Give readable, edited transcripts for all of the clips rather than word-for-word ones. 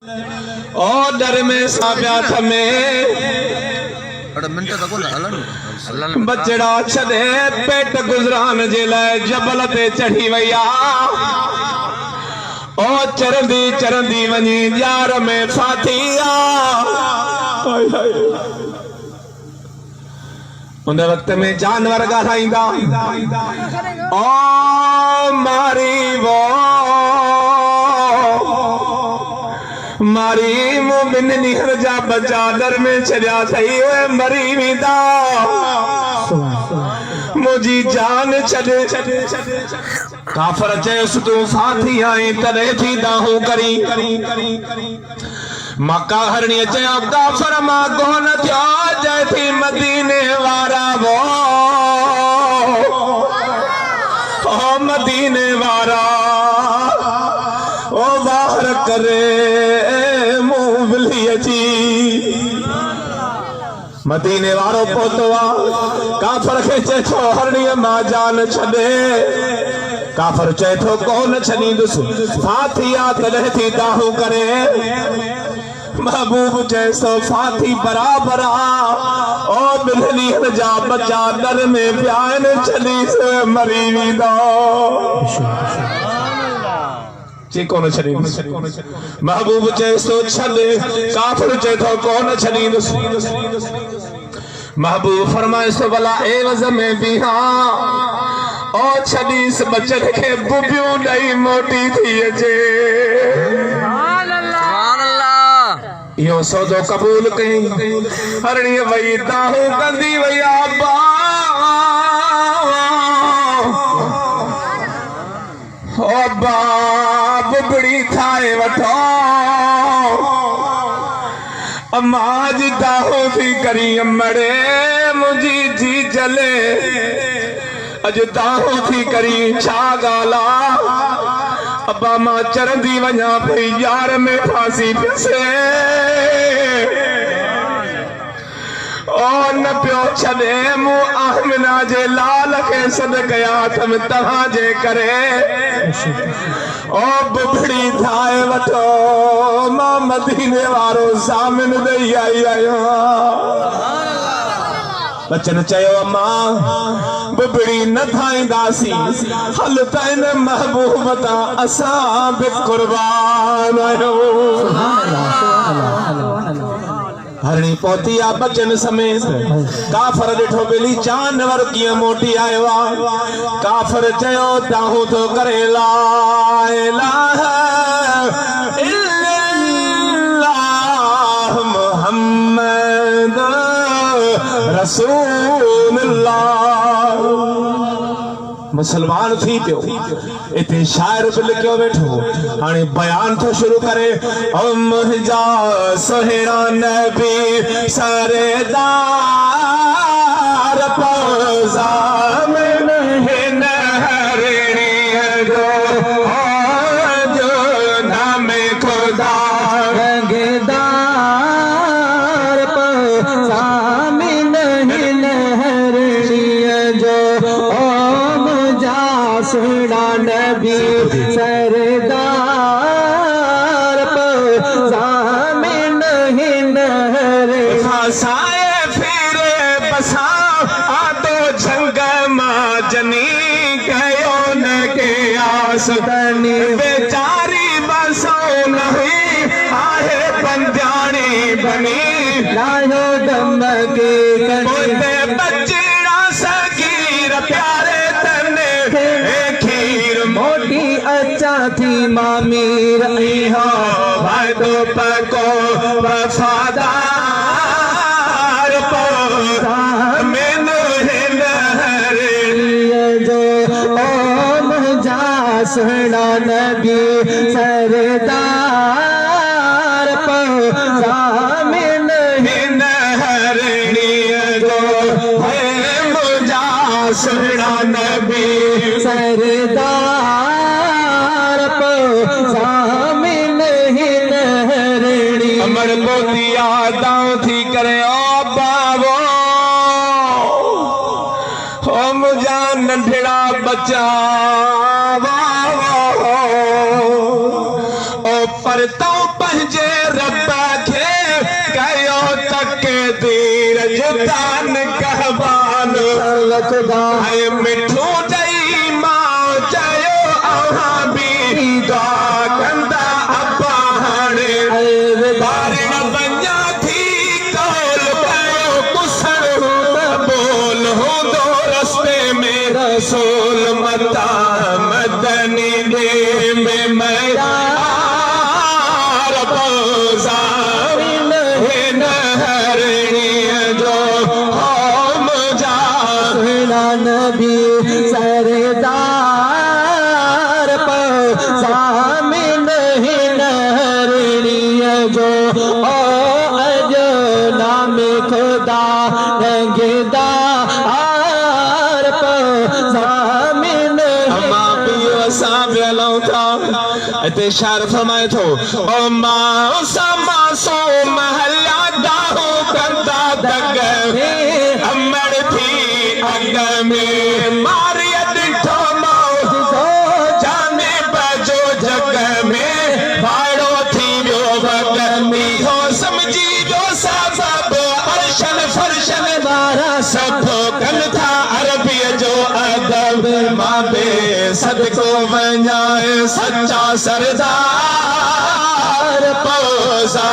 ओ डर में साब्या थमे बचड़ा छदे पेट गुजरान जे लाए जबल ते चढ़ी वैया ओ चरंदी चरंदी वनी यार में फाथिया उन वक्त में जानवर ॻाल्हाईंदा ओ मारी वो मारी मोमिन निहर जा बचा दर में छड़िया थई ओए मरी वेंदा मुझी जान छड़े काफर चयस तू साथी आई तरे थी दाहू करी मक्का हरणी चयो काफर मां कोन थियो जय थी मदीने वारा वो ओ मदीने वारा ओ बाहर करे मदीने वारो पोतवा काफर के चे थो हरणी मां जान छदे काफर चे थो कौन छदींदुस फाथिया तले थी दाहू करे महबूब जैसो फाथी बराबर ओ बिल्ली जा बच्चा दर में प्यान छली से मरी वेंदा जे कौन छदींदुस महबूब जैसो छद काफर चे थो कौन छदींदुस महबूब फरमाए सो भला एवज़ में भी हाँ ओ छदीस बचन के बुबियूं नहीं मोटी थी अचे यो सौदो कबूल कई हरणी वही दाहू कंदी वही आबा ओ बाब बड़ी थाए वठो अमाज दाहू थी करी अमड़े मुझी जी जले अज दाहू थी करी छा गाला अब्बा मां चरंदी वञा पई यार में फांसी पिसे ओ न पियो छॾे मूं आमिना जे लाल के सद कया थम तव्हां जे करे ओ बुबड़ी ठाए वठो मां मदीने वारो सामिन ॾेई आई आहियां बचन चयो मां बुबड़ी न ठाहींदासी हल तैन महबूब ता असां बि कुर्बान आहियूं हरणी पहुती आ बचन समेत काफर ॾिठो बिली जानवर कीअं मोटी आयो आ काफर चयो दाहू थो करे ला इलाहा इल्लल्लाह मुहम्मद रसूलुल्लाह मुसलमान थी पियो इते शायर भी लिखियो बैठो हाणे बयान तो शुरू करे ओ मुंहिंजा सुहिणा नबी सरदार ज़ामिन हिन हरणी जो नाम खुदा रंगदार ज़ामिन हिन हरणी जो सुना नबी सरदार ज़ामिन हिन फसाए फिरे बसा आदो झंग मां जनी कयो न के आस तनी बेचारी बसो नहीं आहे बंजानी बनी लायो दम के कने बचड़ा सगीर प्यारे अच्छा थी मामीर इहा भादो पको वफादार ज़ामिन हिन हरणी जो ओ मुंहिंजा सुहिणा नबी सरदार ज़ामिन हिन हरणी जो है मुंहिंजा सुहिणा नबी सरदार अमर मोतिया दाऊ थी करे ओ बाबो ओ मुझा नंढड़ा बच्चा ओ पर तो पंहिंजे सरदा हाय मिठो दई मां चयो अहां भी दुआ कंदा अब्बा हाणे बारिण बन्या थी कौल कयो कुसण बोल हूंदो रस्ते में रसूल मता मदनी दे में मैया नबी सरदार सामिन नहरणीय जो ओ अजो नाम खुदा रंगदा आर सामिन इते शार फरमाए थो ओ मां समा सो महला दाहू कंदा दग अमर थी अग में मारिया डिठो मौजो जाने बजो जग में भाड़ो थी वियो वग में हो समझी जो सबब अर्शन फर्शन वारा सब कन था अरबी जो अदब मां बे सदको वञाए सच्चा सरदार पौसा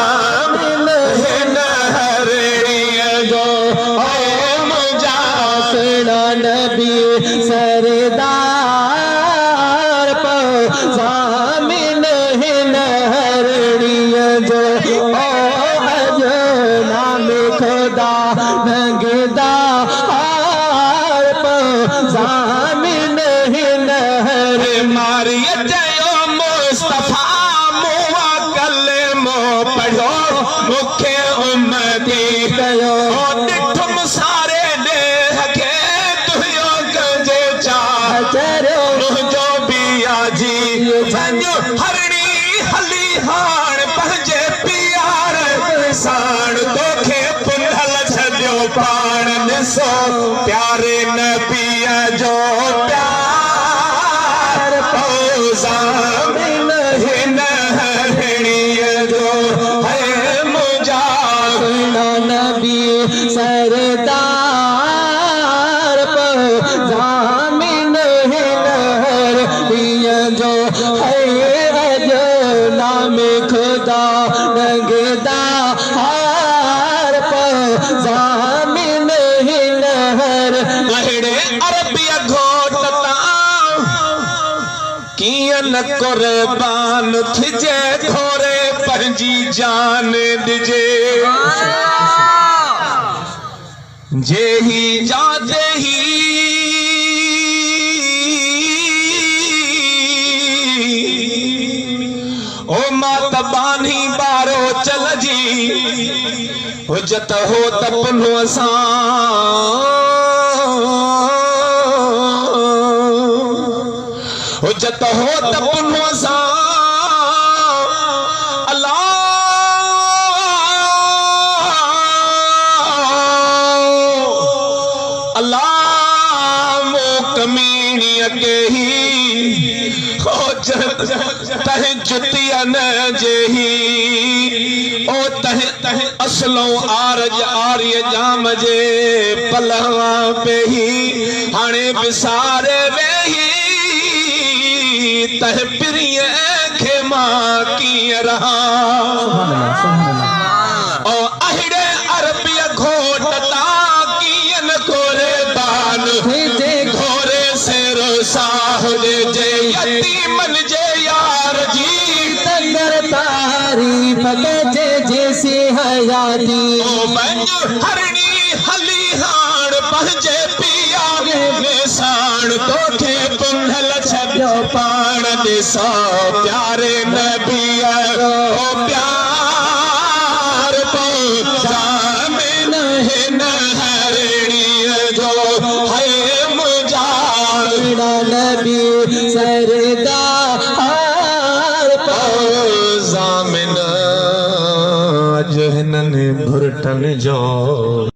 मिल हिन हरणीअ जो ओ मुंहिंजा नबी सरदार पौसा मिल हिन हरणीअ जो ओ अजो नाम खुदा रंगदा आर पौसा मिल हिन मारिया जयो मुस्तफा मुआ कलमो पढ़ो मुखे उम्मती कयो दिठुम सारे देह के तुयो गजे चाह चरो मुंहिंजो बिया जी वञो हरणी हली हाण पंहिंजे प्यार साण तोखे पुंडल छॾियो पाण ॾिसो प्यारे नबीअ जो सरदार जामिन हिनहरणीअ जो है अजो नाम खुदा रंगदा हार जामिन हिनहर अहिड़े अरबिया घोट कियं न कुर्बान थिजे थोरे पंहिंजी जान ॾिजे जेही जाते ही ओ मात बानी बारो चल जी हुजत हो तपनो असां हुजत हो तपनो असां कमीनिया के ही तह जुतिया न जेही ओ तह असलो आरज आर्य जाम जे पलवा पे ही हाणे विसारे वेही तह प्रिय खे मां कीअं रहा ओ अहिड़े अरबिया घोट ता कीअं न कोरे बान घोरे सिर साहुरे जे यतीमन जे यार जी तंगर तारीफ जे जैसी हयाती ओ वञ हरणी हली हाण पंहिंजे पिया निशान तोखे पुंडल छॾियो पाण ॾिसो प्यारे नबीअ ओ प्यार जामिन हिन हरणीअ जो है मुंहिंजा नबी सरदार जामिन अज हिननि भुरटन जो